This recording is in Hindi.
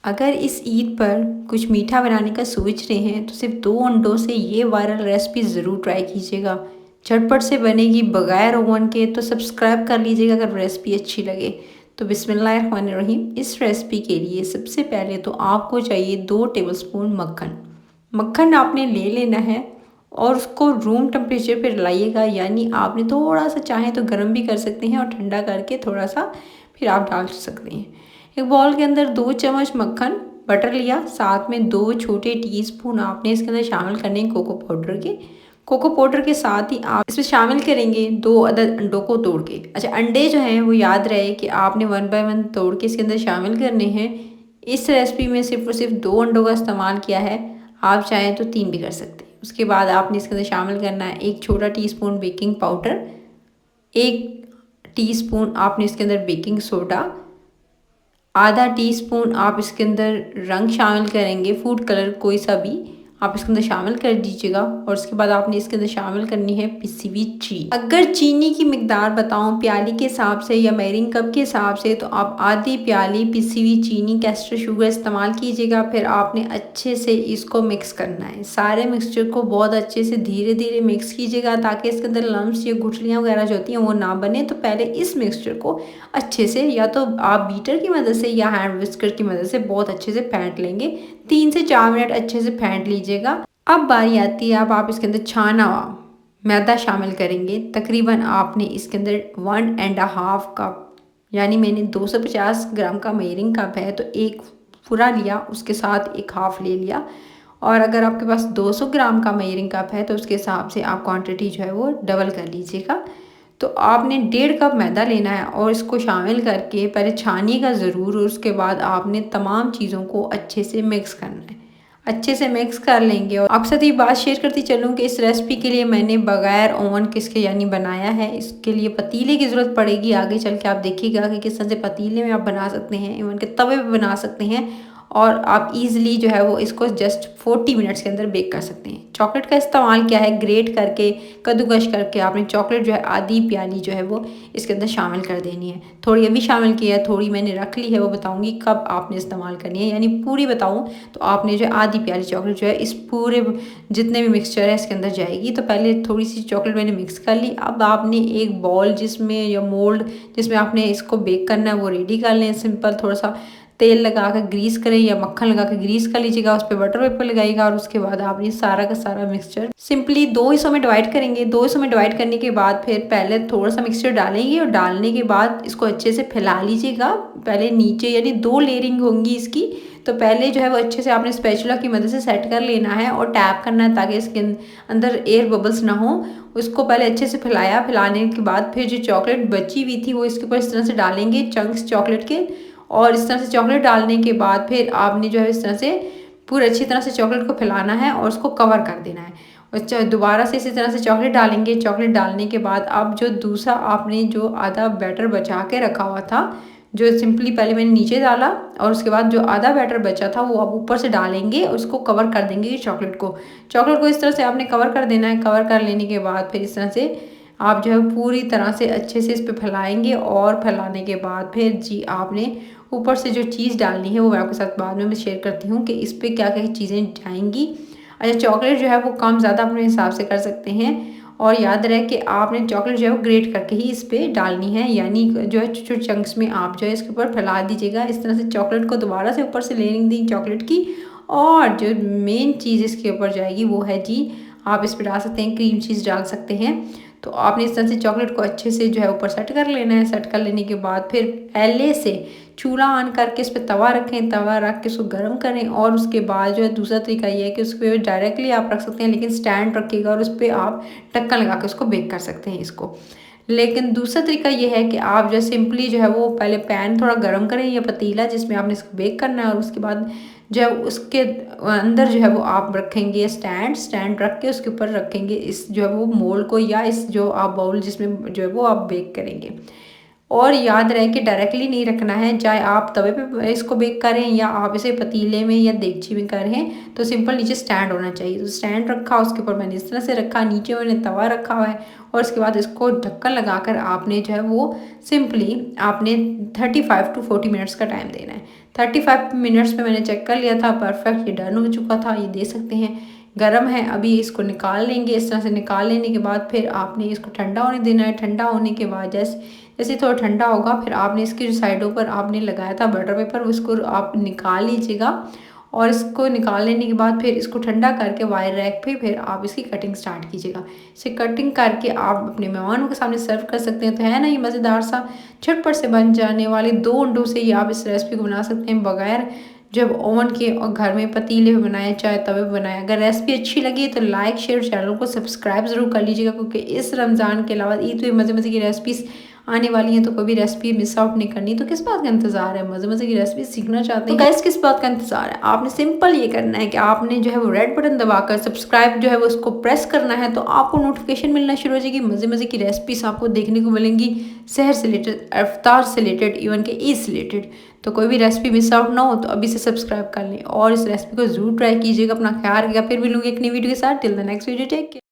अगर इस ईद पर कुछ मीठा बनाने का सोच रहे हैं तो सिर्फ 2 अंडों से ये वायरल रेसिपी ज़रूर ट्राई कीजिएगा। झटपट से बनेगी बगैर ओवन के, तो सब्सक्राइब कर लीजिएगा अगर रेसिपी अच्छी लगे। तो बिस्मिल्लाहिर्रहमानिर्रहीम। इस रेसिपी के लिए सबसे पहले तो आपको चाहिए 2 टेबलस्पून मक्खन। मक्खन आपने ले लेना है और उसको रूम टेम्परेचर पर लाइएगा, यानी आपने थोड़ा सा चाहें तो गर्म भी कर सकते हैं और ठंडा करके थोड़ा सा फिर आप डाल सकते हैं। एक बाउल के अंदर 2 चम्मच मक्खन बटर लिया, साथ में 2 छोटे टीस्पून आपने इसके अंदर शामिल करने हैं कोको पाउडर के। कोको पाउडर के साथ ही आप इसमें शामिल करेंगे 2 अदद अंडों को तोड़ के। अच्छा, अंडे जो हैं वो याद रहे कि आपने 1 बाय 1 तोड़ के इसके अंदर शामिल करने हैं। इस रेसिपी में सिर्फ और सिर्फ 2 अंडों का इस्तेमाल किया है, आप चाहें तो 3 भी कर सकते हैं। उसके बाद आपने इसके अंदर शामिल करना है 1 छोटा टीस्पून बेकिंग पाउडर, 1 टीस्पून आपने इसके अंदर बेकिंग सोडा, आधा टीस्पून आप इसके अंदर रंग शामिल करेंगे, फूड कलर कोई सा भी आप इसके अंदर शामिल कर दीजिएगा। और उसके बाद आपने इसके अंदर शामिल करनी है पिसी हुई चीनी। अगर चीनी की मिकदार बताऊं प्याली के हिसाब से या मेजरिंग कप के हिसाब से, तो आप आधी प्याली पिसी हुई चीनी कैस्टर शुगर इस्तेमाल कीजिएगा। फिर आपने अच्छे से इसको मिक्स करना है। सारे मिक्सचर को बहुत अच्छे से धीरे धीरे मिक्स कीजिएगा ताकि इसके अंदर लम्स या गुठलियाँ वगैरह जो होती हैं वो ना बने। तो पहले इस मिक्सचर को अच्छे से या तो आप बीटर की मदद से या हैंड विस्कर की मदद से बहुत अच्छे से फेंट लेंगे। 3 से 4 मिनट अच्छे से फेंट लीजिएगा। अब बारी आती है, अब आप इसके अंदर छाना हुआ मैदा शामिल करेंगे। तकरीबन आपने इसके अंदर 1.5 कप, यानी मैंने 250 ग्राम का मेजरिंग कप है तो एक पूरा लिया, उसके साथ एक हाफ ले लिया। और अगर आपके पास 200 ग्राम का मेजरिंग कप है तो उसके हिसाब से आप क्वांटिटी जो है वो डबल कर लीजिएगा। तो आपने 1.5 कप मैदा लेना है और इसको शामिल करके पहले छानिएगा ज़रूर। उसके बाद आपने तमाम चीज़ों को अच्छे से मिक्स करना है। अच्छे से मिक्स कर लेंगे। और आपके साथ ये बात शेयर करती चलूँ कि इस रेसिपी के लिए मैंने बगैर ओवन किसके यानी बनाया है। इसके लिए पतीले की ज़रूरत पड़ेगी, आगे चल के आप देखिएगा कि किस तरह से पतीले में आप बना सकते हैं, इवन के तवे पे बना सकते हैं। और आप इजीली जो है वो इसको जस्ट 40 मिनट्स के अंदर बेक कर सकते हैं। चॉकलेट का इस्तेमाल किया है, ग्रेट करके कद्दूकश करके आपने चॉकलेट जो है आधी प्याली जो है वो इसके अंदर शामिल कर देनी है। थोड़ी अभी शामिल की है, थोड़ी मैंने रख ली है, वो बताऊंगी कब आपने इस्तेमाल करनी है। यानी पूरी बताऊं तो आपने जो है आधी प्याली चॉकलेट जो है इस पूरे जितने भी मिक्सचर है इसके अंदर जाएगी। तो पहले थोड़ी सी चॉकलेट मैंने मिक्स कर ली। अब आपने एक बॉल जिसमें या मोल्ड जिसमें आपने इसको बेक करना है वो रेडी कर लें। सिंपल थोड़ा सा तेल लगा कर ग्रीस करें या मक्खन लगा कर ग्रीस कर लीजिएगा, उस पर बटर पेपर लगाइएगा। और उसके बाद आप ये सारा का सारा मिक्सचर सिंपली 2 हिस्सों में डिवाइड करेंगे। 2 हिस्सों में डिवाइड करने के बाद फिर पहले थोड़ा सा मिक्सचर डालेंगे और डालने के बाद इसको अच्छे से फैला लीजिएगा। पहले नीचे यानी 2 लेयरिंग होंगी इसकी। तो पहले जो है वो अच्छे से आपने स्पैचुला की मदद से सेट कर लेना है और टैप करना है ताकि इसके अंदर एयर बबल्स ना हो। उसको पहले अच्छे से फैलाया। फैलाने के बाद फिर जो चॉकलेट बची हुई थी वो इसके ऊपर इस तरह से डालेंगे, चंक्स चॉकलेट के। और इस तरह से चॉकलेट डालने के बाद फिर आपने जो है इस तरह से पूरी अच्छी तरह से चॉकलेट को फैलाना है और उसको कवर कर देना है। और दोबारा से इसी तरह से चॉकलेट डालेंगे। चॉकलेट डालने के बाद अब जो दूसरा आपने जो आधा बैटर बचा के रखा हुआ था, जो सिंपली पहले मैंने नीचे डाला और उसके बाद जो आधा बैटर बचा था वो आप ऊपर से डालेंगे और उसको कवर कर देंगे। चॉकलेट को इस तरह से आपने कवर कर देना है। कवर कर लेने के बाद फिर इस तरह से आप जो है पूरी तरह से अच्छे से इस पर फैलाएंगे। और फैलाने के बाद फिर जी आपने ऊपर से जो चीज़ डालनी है वो मैं आपके साथ बाद में मैं शेयर करती हूँ कि इस पर क्या क्या चीज़ें जाएंगी। अच्छा, चॉकलेट जो है वो कम ज़्यादा अपने हिसाब से कर सकते हैं। और याद रहे कि आपने चॉकलेट जो है वो ग्रेट करके ही इस पर डालनी है, यानी जो है छोटे चंक्स में आप जो है इसके ऊपर फैला दीजिएगा। इस तरह से चॉकलेट को दोबारा से ऊपर से लेयरिंग दी चॉकलेट की। और जो मेन चीज़ इसके ऊपर जाएगी वो है जी, आप इस पर डाल सकते हैं क्रीम चीज़ डाल सकते हैं। तो आपने इस तरह से चॉकलेट को अच्छे से जो है ऊपर सेट कर लेना है। सेट कर लेने के बाद फिर पहले से चूल्हा ऑन करके इस पर तवा रखें। तवा रख के उसको गर्म करें। और उसके बाद जो है दूसरा तरीका ये है कि उस पर डायरेक्टली आप रख सकते हैं, लेकिन स्टैंड रखिएगा और उस पर आप ढक्कन लगा के उसको बेक कर सकते हैं इसको। लेकिन दूसरा तरीका ये है कि आप जो सिंपली जो है वो पहले पैन थोड़ा गर्म करें या पतीला जिसमें आपने इसको बेक करना है। और उसके बाद जो है उसके अंदर जो है वो आप रखेंगे स्टैंड रख के उसके ऊपर रखेंगे इस जो है वो मोल्ड को या इस जो आप बाउल जिसमें जो है वो आप बेक करेंगे। और याद रहे कि डायरेक्टली नहीं रखना है, चाहे आप तवे पे इसको बेक करें या आप इसे पतीले में या देगची में करें, तो सिंपल नीचे स्टैंड होना चाहिए। तो स्टैंड रखा, उसके ऊपर मैंने इस तरह से रखा, नीचे मैंने तवा रखा हुआ है और उसके बाद इसको ढक्कन लगाकर आपने जो है वो सिंपली आपने 35 टू 40 मिनट्स का टाइम देना है। 35 मिनट्स में मैंने चेक कर लिया था, परफेक्ट ये डन हो चुका था। ये दे सकते हैं गर्म है, अभी इसको निकाल लेंगे। इस तरह से निकाल लेने के बाद फिर आपने इसको ठंडा होने देना है। ठंडा होने के बाद जैसे थोड़ा ठंडा होगा, फिर आपने इसकी साइडों पर आपने लगाया था बटर पेपर, उसको आप निकाल लीजिएगा और इसको निकाल लेने के बाद फिर इसको ठंडा करके वायर रैक पे फिर आप इसकी कटिंग स्टार्ट कीजिएगा। इसे कटिंग करके आप अपने मेहमानों के सामने सर्व कर सकते हैं। तो है ना ये मज़ेदार सा झटपट से बन जाने वाले 2 अंडों से ही आप इस रेसिपी को बना सकते हैं, बगैर जब ओवन के और घर में पतीले पे बनाए चाहे तवे पे बनाए। अगर रेसिपी अच्छी लगी तो लाइक शेयर, चैनल को सब्सक्राइब ज़रूर कर लीजिएगा, क्योंकि इस रमज़ान के अलावा ईद में मज़े मज़े की रेसिपीज़ आने वाली हैं, तो कोई भी रेसिपी मिस आउट नहीं करनी। तो किस बात का इंतज़ार है, मज़े मज़े की रेसिपी सीखना चाहते हैं तो गाइस किस बात का इंतज़ार है, आपने सिंपल ये करना है कि आपने जो है वो रेड बटन दबाकर सब्सक्राइब जो है वो उसको प्रेस करना है, तो आपको नोटिफिकेशन मिलना शुरू हो जाएगी। मज़े मज़े की रेसिपीज आपको देखने को मिलेंगी, सहर से रिलेटेड, इफ्तार से रिलेटेड, इवन के ईद से रिलेटेड। तो कोई भी रेसिपी मिस आउट ना हो तो अभी से सब्सक्राइब कर लें और इस रेसिपी को जरूर ट्राई कीजिएगा। अपना ख्याल रखिएगा, फिर मिलूंगी एक नई वीडियो के साथ। Till the next video, take care.